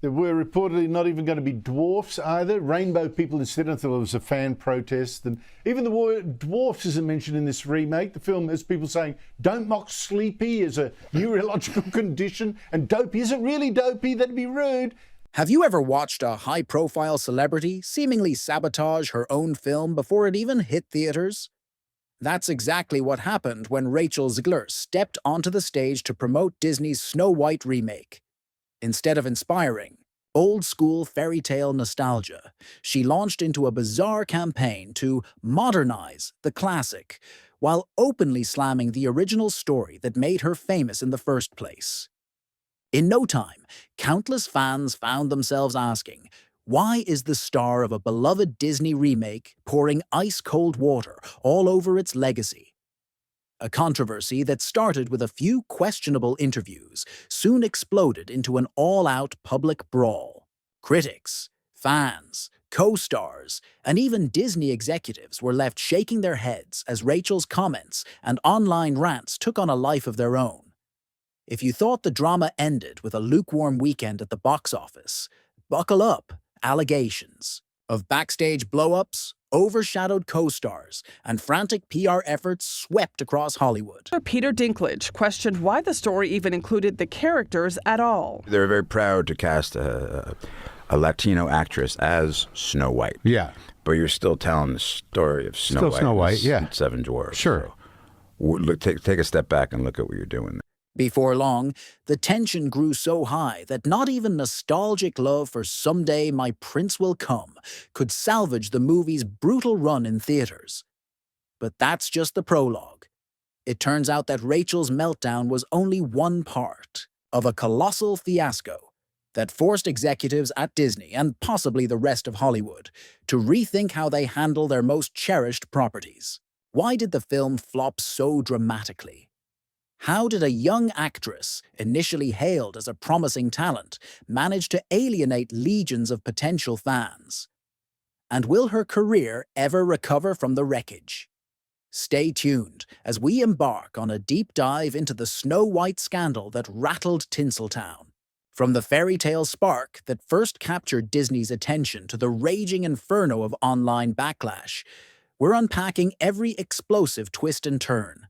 There were reportedly not even going to be dwarfs either. Rainbow people instead. I thought it was a fan protest. And even the word dwarfs isn't mentioned in this remake. The film has people saying, don't mock sleepy as a neurological condition. And dopey isn't really dopey. That'd be rude. Have you ever watched a high-profile celebrity seemingly sabotage her own film before it even hit theaters? That's exactly what happened when Rachel Zegler stepped onto the stage to promote Disney's Snow White remake. Instead of inspiring old-school fairy tale nostalgia, she launched into a bizarre campaign to modernize the classic, while openly slamming the original story that made her famous in the first place. In no time, countless fans found themselves asking, why is the star of a beloved Disney remake pouring ice-cold water all over its legacy? A controversy that started with a few questionable interviews soon exploded into an all-out public brawl. Critics, fans, co-stars, and even Disney executives were left shaking their heads as Rachel's comments and online rants took on a life of their own. If you thought the drama ended with a lukewarm weekend at the box office, buckle up. Allegations of backstage blow-ups, overshadowed co-stars, and frantic PR efforts swept across Hollywood. Peter Dinklage questioned why the story even included the characters at all. They were very proud to cast a Latino actress as Snow White. Yeah. But you're still telling the story of Snow White. Yeah. Seven Dwarfs. Sure. So, take a step back and look at what you're doing. Before long, the tension grew so high that not even nostalgic love for Someday My Prince Will Come could salvage the movie's brutal run in theaters. But that's just the prologue. It turns out that Rachel's meltdown was only one part of a colossal fiasco that forced executives at Disney, and possibly the rest of Hollywood, to rethink how they handle their most cherished properties. Why did the film flop so dramatically? How did a young actress, initially hailed as a promising talent, manage to alienate legions of potential fans? And will her career ever recover from the wreckage? Stay tuned as we embark on a deep dive into the Snow White scandal that rattled Tinseltown. From the fairy tale spark that first captured Disney's attention to the raging inferno of online backlash, we're unpacking every explosive twist and turn.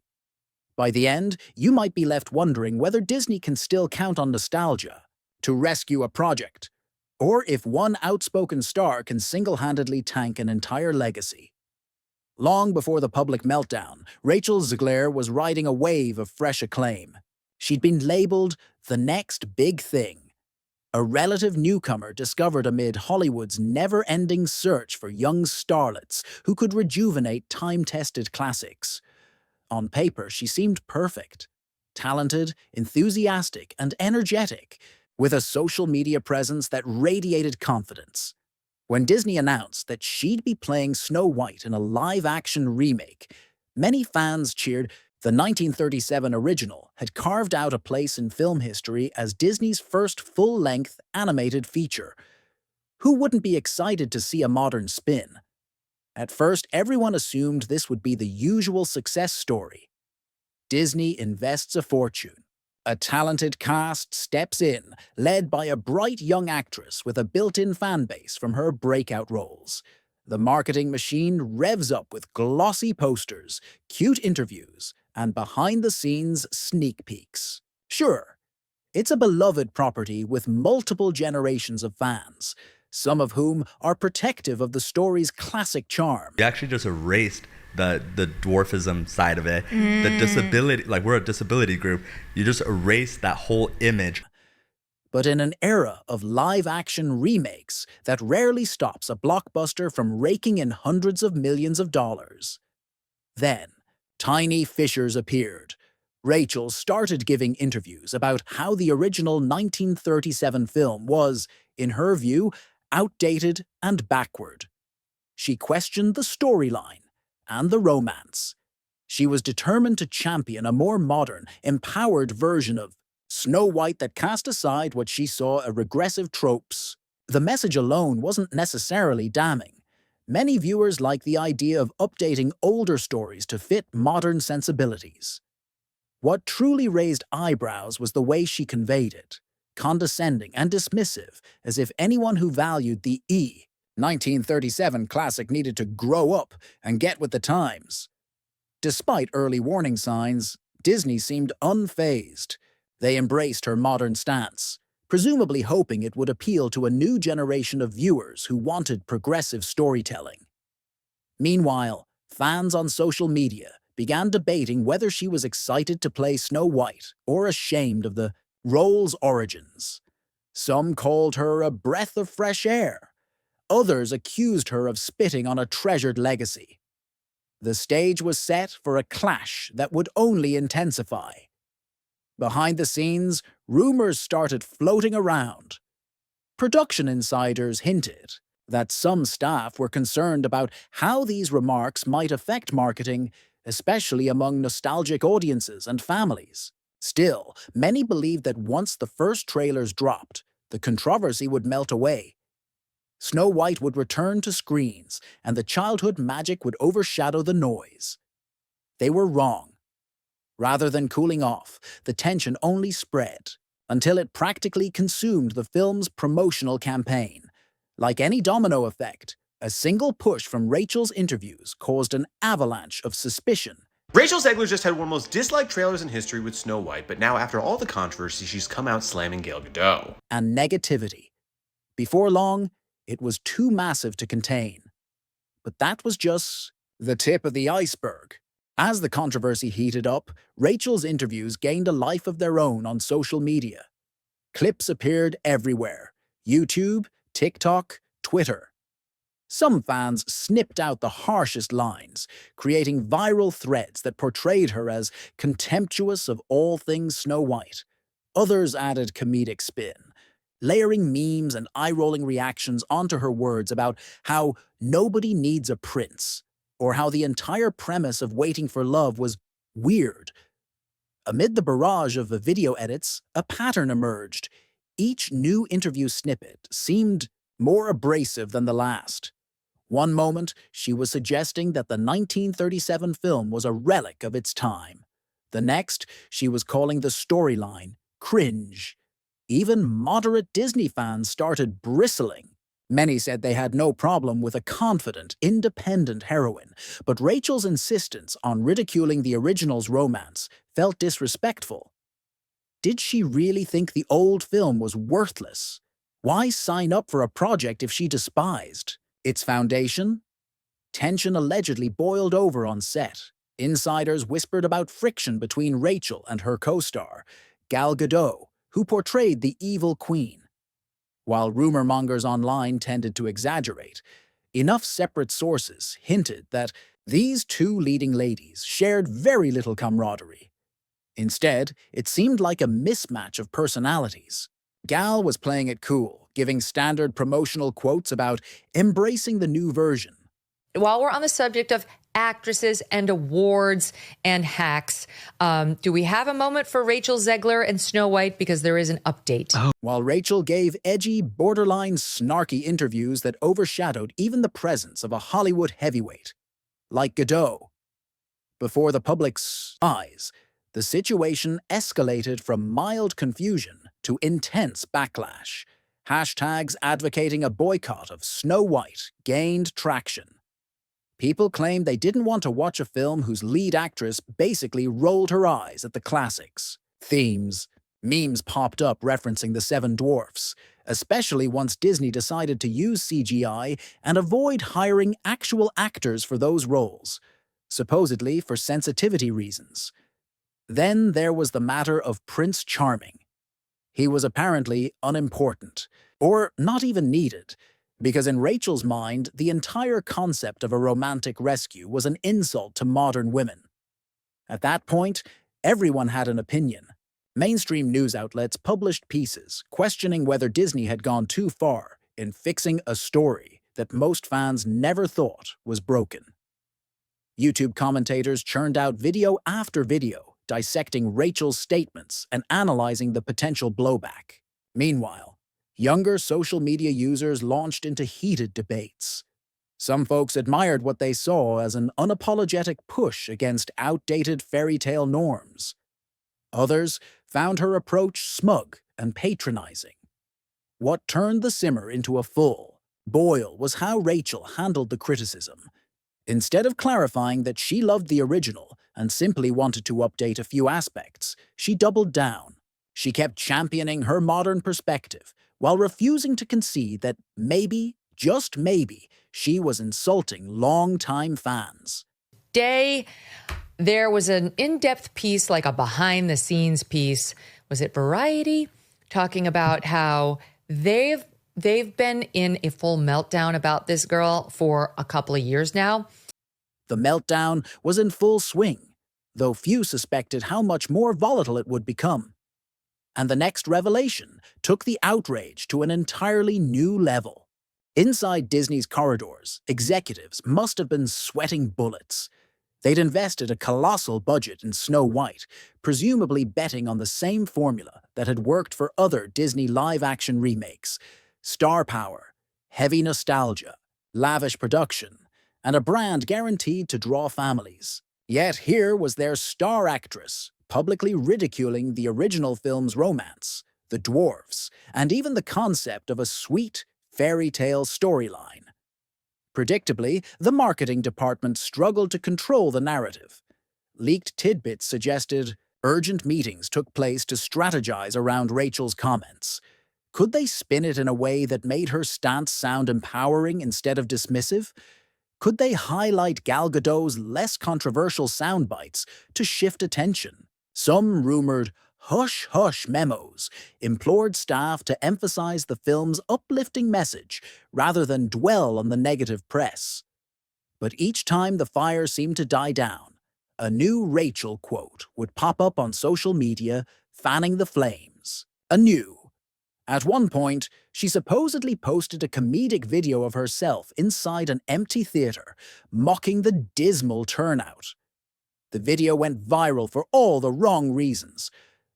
By the end, you might be left wondering whether Disney can still count on nostalgia to rescue a project, or if one outspoken star can single-handedly tank an entire legacy. Long before the public meltdown, Rachel Zegler was riding a wave of fresh acclaim. She'd been labeled the next big thing, a relative newcomer discovered amid Hollywood's never-ending search for young starlets who could rejuvenate time-tested classics. On paper, she seemed perfect. Talented, enthusiastic, and energetic, with a social media presence that radiated confidence. When Disney announced that she'd be playing Snow White in a live-action remake, many fans cheered. The 1937 original had carved out a place in film history as Disney's first full-length animated feature. Who wouldn't be excited to see a modern spin? At first, everyone assumed this would be the usual success story. Disney invests a fortune. A talented cast steps in, led by a bright young actress with a built-in fan base from her breakout roles. The marketing machine revs up with glossy posters, cute interviews, and behind-the-scenes sneak peeks. Sure, it's a beloved property with multiple generations of fans, some of whom are protective of the story's classic charm. You actually just erased the dwarfism side of it, the disability, like we're a disability group, you just erased that whole image. But in an era of live-action remakes that rarely stops a blockbuster from raking in hundreds of millions of dollars. Then, tiny fissures appeared. Rachel started giving interviews about how the original 1937 film was, in her view, outdated and backward. She questioned the storyline and the romance. She was determined to champion a more modern, empowered version of Snow White that cast aside what she saw as regressive tropes. The message alone wasn't necessarily damning. Many viewers liked the idea of updating older stories to fit modern sensibilities. What truly raised eyebrows was the way she conveyed it. condescending and dismissive, as if anyone who valued the 1937 classic needed to grow up and get with the times. Despite early warning signs, Disney seemed unfazed. They embraced her modern stance, presumably hoping it would appeal to a new generation of viewers who wanted progressive storytelling. Meanwhile, fans on social media began debating whether she was excited to play Snow White or ashamed of the role's origins. Some called her a breath of fresh air. Others accused her of spitting on a treasured legacy. The stage was set for a clash that would only intensify. Behind the scenes, rumors started floating around. Production insiders hinted that some staff were concerned about how these remarks might affect marketing, especially among nostalgic audiences and families. Still, many believed that once the first trailers dropped, the controversy would melt away. Snow White would return to screens, and the childhood magic would overshadow the noise. They were wrong. Rather than cooling off, the tension only spread, until it practically consumed the film's promotional campaign. Like any domino effect, a single push from Rachel's interviews caused an avalanche of suspicion. Rachel Zegler just had one of the most disliked trailers in history with Snow White, but now after all the controversy, she's come out slamming Gal Gadot. And negativity. Before long, it was too massive to contain. But that was just the tip of the iceberg. As the controversy heated up, Rachel's interviews gained a life of their own on social media. Clips appeared everywhere: YouTube, TikTok, Twitter. Some fans snipped out the harshest lines, creating viral threads that portrayed her as contemptuous of all things Snow White. Others added comedic spin, layering memes and eye-rolling reactions onto her words about how nobody needs a prince, or how the entire premise of Waiting for Love was weird. Amid the barrage of video edits, a pattern emerged. Each new interview snippet seemed more abrasive than the last. One moment, she was suggesting that the 1937 film was a relic of its time. The next, she was calling the storyline cringe. Even moderate Disney fans started bristling. Many said they had no problem with a confident, independent heroine, but Rachel's insistence on ridiculing the original's romance felt disrespectful. Did she really think the old film was worthless? Why sign up for a project if she despised its foundation? Tension allegedly boiled over on set. Insiders whispered about friction between Rachel and her co-star, Gal Gadot, who portrayed the evil queen. While rumor mongers online tended to exaggerate, enough separate sources hinted that these two leading ladies shared very little camaraderie. Instead, it seemed like a mismatch of personalities. Gal was playing it cool, giving standard promotional quotes about embracing the new version. While we're on the subject of actresses and awards and hacks, do we have a moment for Rachel Zegler and Snow White? Because there is an update. While Rachel gave edgy, borderline snarky interviews that overshadowed even the presence of a Hollywood heavyweight, like Gadot. Before the public's eyes, the situation escalated from mild confusion to intense backlash. Hashtags advocating a boycott of Snow White gained traction. People claimed they didn't want to watch a film whose lead actress basically rolled her eyes at the classics. Memes popped up referencing the Seven Dwarfs, especially once Disney decided to use CGI and avoid hiring actual actors for those roles, supposedly for sensitivity reasons. Then there was the matter of Prince Charming. He was apparently unimportant, or not even needed, because in Rachel's mind, the entire concept of a romantic rescue was an insult to modern women. At that point, everyone had an opinion. Mainstream news outlets published pieces questioning whether Disney had gone too far in fixing a story that most fans never thought was broken. YouTube commentators churned out video after video, dissecting Rachel's statements and analyzing the potential blowback. Meanwhile, younger social media users launched into heated debates. Some folks admired what they saw as an unapologetic push against outdated fairy tale norms. Others found her approach smug and patronizing. What turned the simmer into a full boil was how Rachel handled the criticism. Instead of clarifying that she loved the original and simply wanted to update a few aspects, she doubled down. She kept championing her modern perspective while refusing to concede that maybe, just maybe, she was insulting longtime fans. There was an in-depth piece, like a behind-the-scenes piece. Was it Variety? Talking about how they've been in a full meltdown about this girl for a couple of years now. The meltdown was in full swing, though few suspected how much more volatile it would become. And the next revelation took the outrage to an entirely new level. Inside Disney's corridors, executives must have been sweating bullets. They'd invested a colossal budget in Snow White, presumably betting on the same formula that had worked for other Disney live-action remakes: star power, heavy nostalgia, lavish production, and a brand guaranteed to draw families. Yet here was their star actress, publicly ridiculing the original film's romance, the dwarfs, and even the concept of a sweet fairy tale storyline. Predictably, the marketing department struggled to control the narrative. Leaked tidbits suggested urgent meetings took place to strategize around Rachel's comments. Could they spin it in a way that made her stance sound empowering instead of dismissive? Could they highlight Gal Gadot's less controversial sound bites to shift attention? Some rumored hush-hush memos implored staff to emphasize the film's uplifting message rather than dwell on the negative press. But each time the fire seemed to die down, a new Rachel quote would pop up on social media, fanning the flames. Anew. At one point, she supposedly posted a comedic video of herself inside an empty theater, mocking the dismal turnout. The video went viral for all the wrong reasons.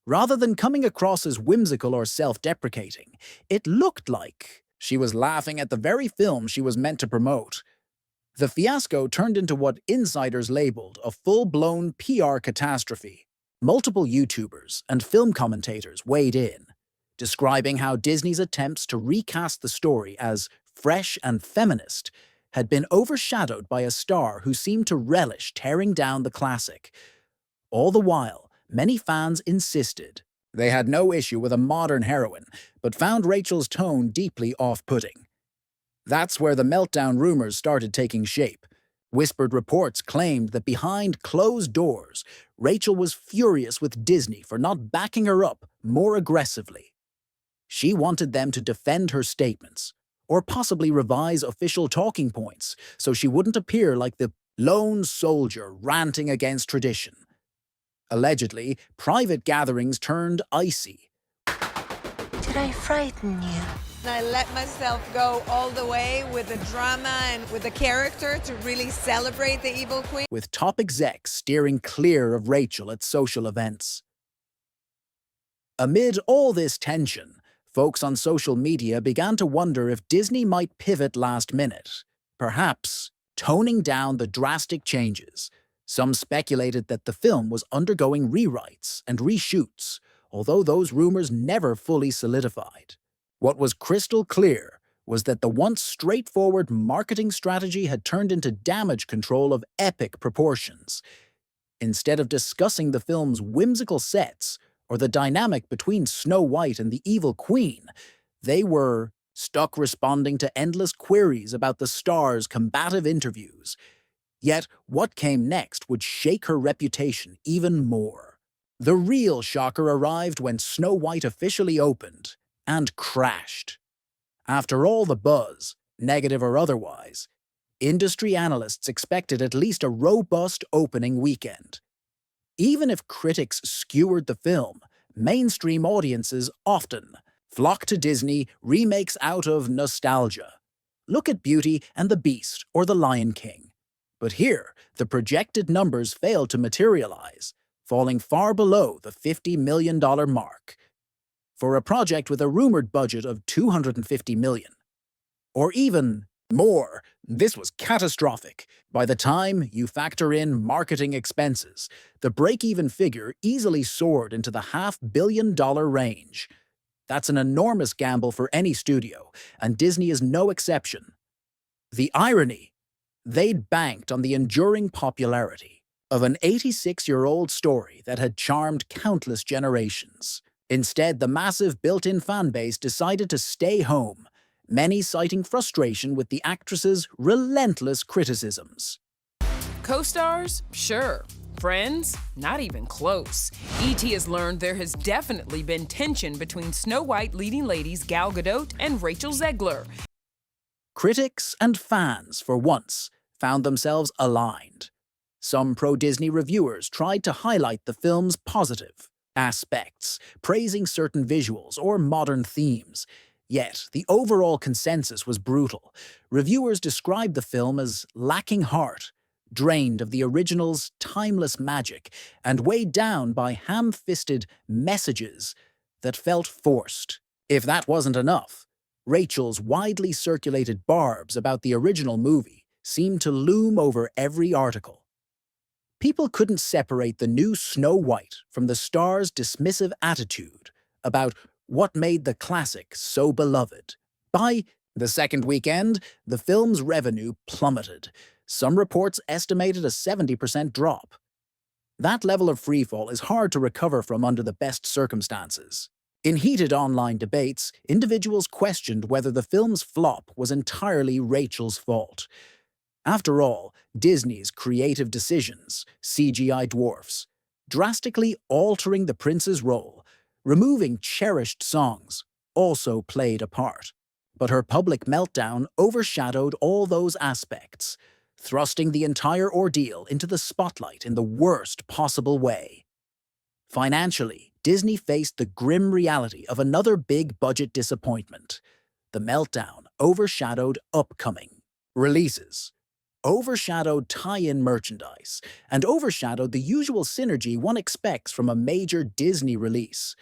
Rather than coming across as whimsical or self-deprecating, it looked like she was laughing at the very film she was meant to promote. The fiasco turned into what insiders labeled a full-blown PR catastrophe. Multiple YouTubers and film commentators weighed in, describing how Disney's attempts to recast the story as fresh and feminist had been overshadowed by a star who seemed to relish tearing down the classic. All the while, many fans insisted they had no issue with a modern heroine, but found Rachel's tone deeply off-putting. That's where the meltdown rumors started taking shape. Whispered reports claimed that behind closed doors, Rachel was furious with Disney for not backing her up more aggressively. She wanted them to defend her statements, or possibly revise official talking points so she wouldn't appear like the lone soldier ranting against tradition. Allegedly, private gatherings turned icy. Did I frighten you? I let myself go all the way with the drama and with the character to really celebrate the evil queen. With top execs steering clear of Rachel at social events. Amid all this tension, folks on social media began to wonder if Disney might pivot last minute, perhaps toning down the drastic changes. Some speculated that the film was undergoing rewrites and reshoots, although those rumors never fully solidified. What was crystal clear was that the once straightforward marketing strategy had turned into damage control of epic proportions. Instead of discussing the film's whimsical sets or the dynamic between Snow White and the evil queen, they were stuck responding to endless queries about the star's combative interviews. Yet what came next would shake her reputation even more. The real shocker arrived when Snow White officially opened and crashed. After all the buzz, negative or otherwise, industry analysts expected at least a robust opening weekend. Even if critics skewered the film, mainstream audiences often flock to Disney remakes out of nostalgia. Look at Beauty and the Beast or The Lion King. But here, the projected numbers failed to materialize, falling far below the $50 million mark. For a project with a rumored budget of $250 million. Or even more, this was catastrophic. By the time you factor in marketing expenses, the break-even figure easily soared into the $500 million range. That's an enormous gamble for any studio, and Disney is no exception. The irony: they'd banked on the enduring popularity of an 86-year-old story that had charmed countless generations. Instead, the massive built-in fan base decided to stay home, many citing frustration with the actress's relentless criticisms. Co-stars? Sure. Friends? Not even close. E.T. has learned there has definitely been tension between Snow White leading ladies Gal Gadot and Rachel Zegler. Critics and fans, for once, found themselves aligned. Some pro-Disney reviewers tried to highlight the film's positive aspects, praising certain visuals or modern themes. Yet, the overall consensus was brutal. Reviewers described the film as lacking heart, drained of the original's timeless magic, and weighed down by ham-fisted messages that felt forced. If that wasn't enough, Rachel's widely circulated barbs about the original movie seemed to loom over every article. People couldn't separate the new Snow White from the star's dismissive attitude about what made the classic so beloved. By the second weekend, the film's revenue plummeted. Some reports estimated a 70% drop. That level of freefall is hard to recover from under the best circumstances. In heated online debates, individuals questioned whether the film's flop was entirely Rachel's fault. After all, Disney's creative decisions, CGI dwarfs, drastically altering the prince's role, removing cherished songs, also played a part. But her public meltdown overshadowed all those aspects, thrusting the entire ordeal into the spotlight in the worst possible way. Financially, Disney faced the grim reality of another big-budget disappointment. The meltdown overshadowed upcoming releases, overshadowed tie-in merchandise, and overshadowed the usual synergy one expects from a major Disney release.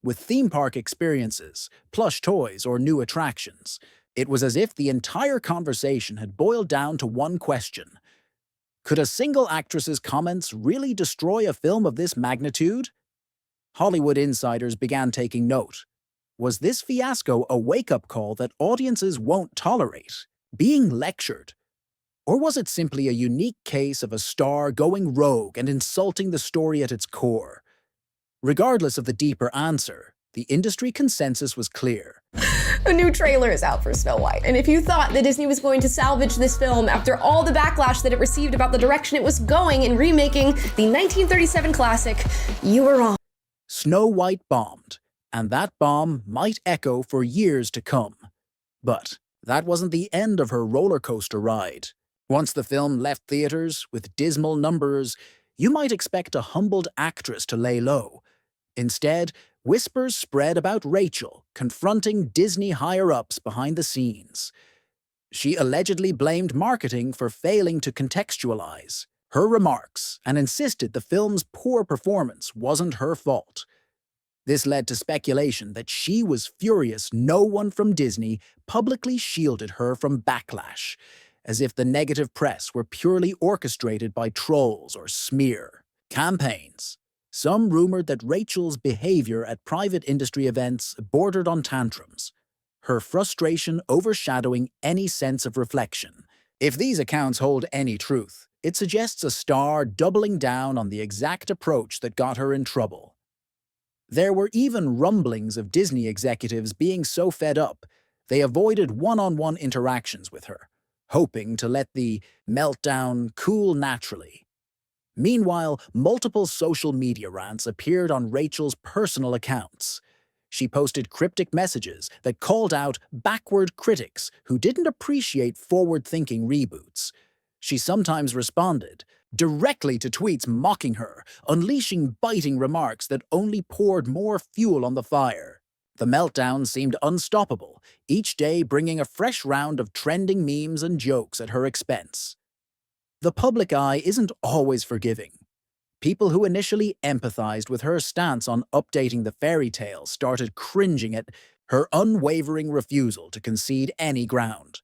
With theme park experiences, plush toys, or new attractions, it was as if the entire conversation had boiled down to one question. Could a single actress's comments really destroy a film of this magnitude? Hollywood insiders began taking note. Was this fiasco a wake-up call that audiences won't tolerate, being lectured? Or was it simply a unique case of a star going rogue and insulting the story at its core? Regardless of the deeper answer, the industry consensus was clear. A new trailer is out for Snow White, and if you thought that Disney was going to salvage this film after all the backlash that it received about the direction it was going in remaking the 1937 classic, you were wrong. Snow White bombed, and that bomb might echo for years to come. But that wasn't the end of her roller coaster ride. Once the film left theaters with dismal numbers, you might expect a humbled actress to lay low. Instead, whispers spread about Rachel confronting Disney higher-ups behind the scenes. She allegedly blamed marketing for failing to contextualize her remarks and insisted the film's poor performance wasn't her fault. This led to speculation that she was furious no one from Disney publicly shielded her from backlash, as if the negative press were purely orchestrated by trolls or smear campaigns. Some rumored that Rachel's behavior at private industry events bordered on tantrums, her frustration overshadowing any sense of reflection. If these accounts hold any truth, it suggests a star doubling down on the exact approach that got her in trouble. There were even rumblings of Disney executives being so fed up, they avoided one-on-one interactions with her, hoping to let the meltdown cool naturally. Meanwhile, multiple social media rants appeared on Rachel's personal accounts. She posted cryptic messages that called out backward critics who didn't appreciate forward-thinking reboots. She sometimes responded directly to tweets mocking her, unleashing biting remarks that only poured more fuel on the fire. The meltdown seemed unstoppable, each day bringing a fresh round of trending memes and jokes at her expense. The public eye isn't always forgiving. People who initially empathized with her stance on updating the fairy tale started cringing at her unwavering refusal to concede any ground.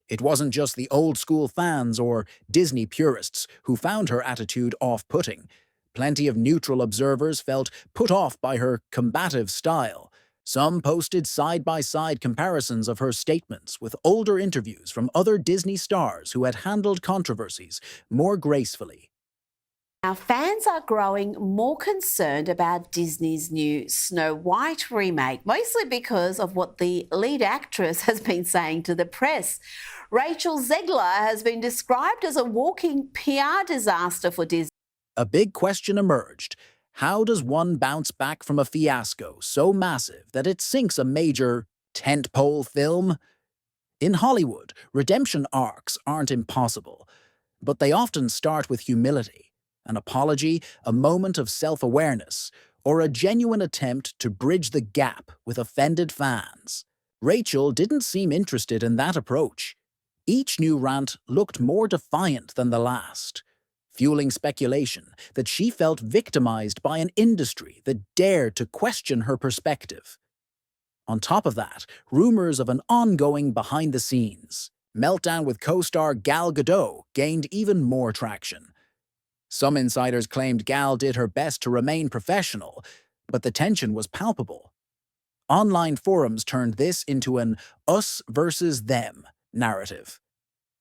It wasn't just the old-school fans or Disney purists who found her attitude off-putting. Plenty of neutral observers felt put off by her combative style, Some posted side-by-side comparisons of her statements with older interviews from other Disney stars who had handled controversies more gracefully. Now, fans are growing more concerned about Disney's new Snow White remake, mostly because of what the lead actress has been saying to the press. Rachel Zegler has been described as a walking PR disaster for Disney. A big question emerged. How does one bounce back from a fiasco so massive that it sinks a major tentpole film? In Hollywood, redemption arcs aren't impossible, but they often start with humility, an apology, a moment of self-awareness, or a genuine attempt to bridge the gap with offended fans. Rachel didn't seem interested in that approach. Each new rant looked more defiant than the last, fueling speculation that she felt victimized by an industry that dared to question her perspective. On top of that, rumors of an ongoing behind-the-scenes meltdown with co-star Gal Gadot gained even more traction. Some insiders claimed Gal did her best to remain professional, but the tension was palpable. Online forums turned this into an us versus them narrative.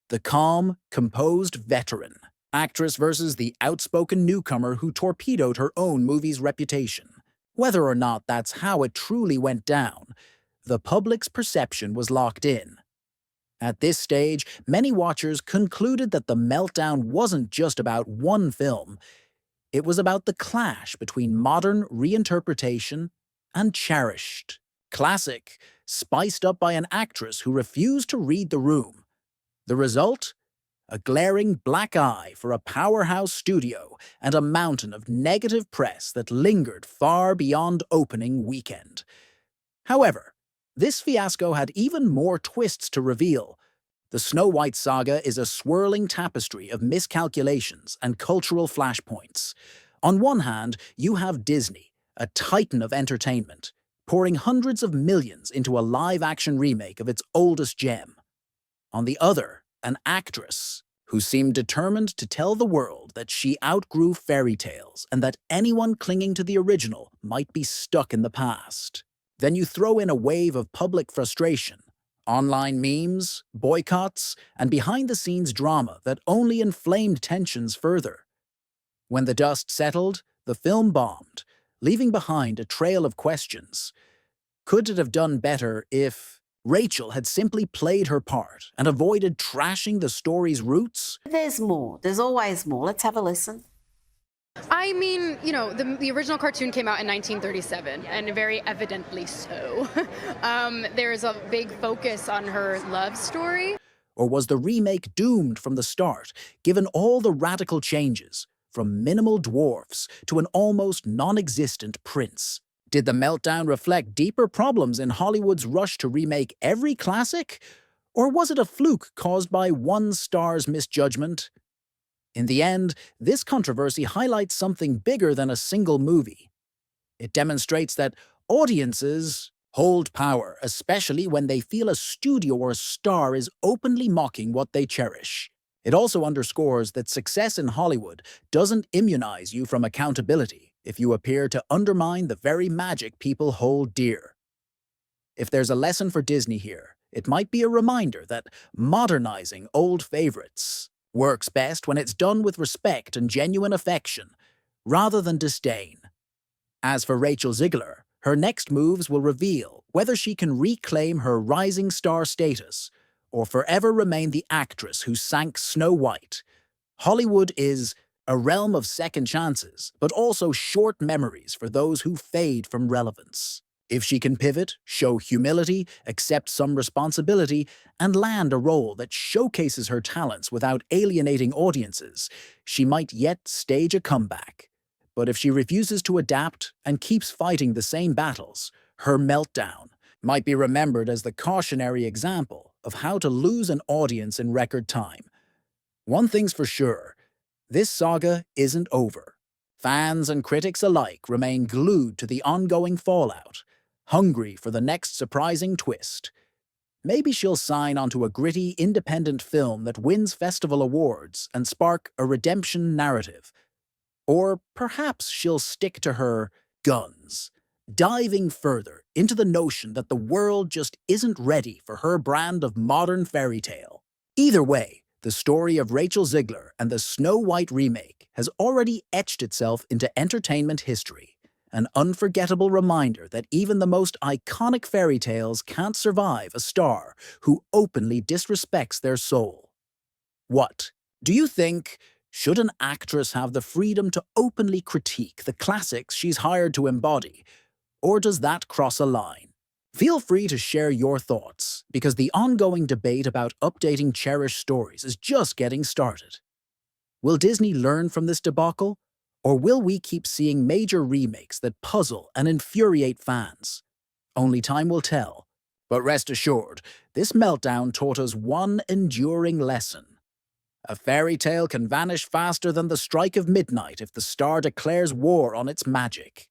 The calm, composed veteran actress versus the outspoken newcomer who torpedoed her own movie's reputation. Whether or not that's how it truly went down, the public's perception was locked in. At this stage, many watchers concluded that the meltdown wasn't just about one film. It was about the clash between modern reinterpretation and cherished classic, spiced up by an actress who refused to read the room. The result? A glaring black eye for a powerhouse studio and a mountain of negative press that lingered far beyond opening weekend. However, this fiasco had even more twists to reveal. The Snow White saga is a swirling tapestry of miscalculations and cultural flashpoints. On one hand, you have Disney, a titan of entertainment, pouring hundreds of millions into a live-action remake of its oldest gem. On the other, an actress who seemed determined to tell the world that she outgrew fairy tales and that anyone clinging to the original might be stuck in the past. Then you throw in a wave of public frustration, online memes, boycotts, and behind-the-scenes drama that only inflamed tensions further. When the dust settled, the film bombed, leaving behind a trail of questions. Could it have done better if Rachel had simply played her part and avoided trashing the story's roots? There's more. There's always more. Let's have a listen. I mean, you know, the original cartoon came out in 1937, and very evidently so. There's a big focus on her love story. Or was the remake doomed from the start, given all the radical changes, from minimal dwarfs to an almost non-existent prince? Did the meltdown reflect deeper problems in Hollywood's rush to remake every classic? Or was it a fluke caused by one star's misjudgment? In the end, this controversy highlights something bigger than a single movie. It demonstrates that audiences hold power, especially when they feel a studio or a star is openly mocking what they cherish. It also underscores that success in Hollywood doesn't immunize you from accountability if you appear to undermine the very magic people hold dear. If there's a lesson for Disney here, it might be a reminder that modernizing old favorites works best when it's done with respect and genuine affection, rather than disdain. As for Rachel Zegler, her next moves will reveal whether she can reclaim her rising star status or forever remain the actress who sank Snow White. Hollywood is a realm of second chances, but also short memories for those who fade from relevance. If she can pivot, show humility, accept some responsibility, and land a role that showcases her talents without alienating audiences, she might yet stage a comeback. But if she refuses to adapt and keeps fighting the same battles, her meltdown might be remembered as the cautionary example of how to lose an audience in record time. One thing's for sure, this saga isn't over. Fans and critics alike remain glued to the ongoing fallout, hungry for the next surprising twist. Maybe she'll sign onto a gritty, independent film that wins festival awards and spark a redemption narrative. Or perhaps she'll stick to her guns, diving further into the notion that the world just isn't ready for her brand of modern fairy tale. Either way, the story of Rachel Zegler and the Snow White remake has already etched itself into entertainment history, an unforgettable reminder that even the most iconic fairy tales can't survive a star who openly disrespects their soul. What? Do you think, should an actress have the freedom to openly critique the classics she's hired to embody, or does that cross a line? Feel free to share your thoughts, because the ongoing debate about updating cherished stories is just getting started. Will Disney learn from this debacle, or will we keep seeing major remakes that puzzle and infuriate fans? Only time will tell. But rest assured, this meltdown taught us one enduring lesson. A fairy tale can vanish faster than the strike of midnight if the star declares war on its magic.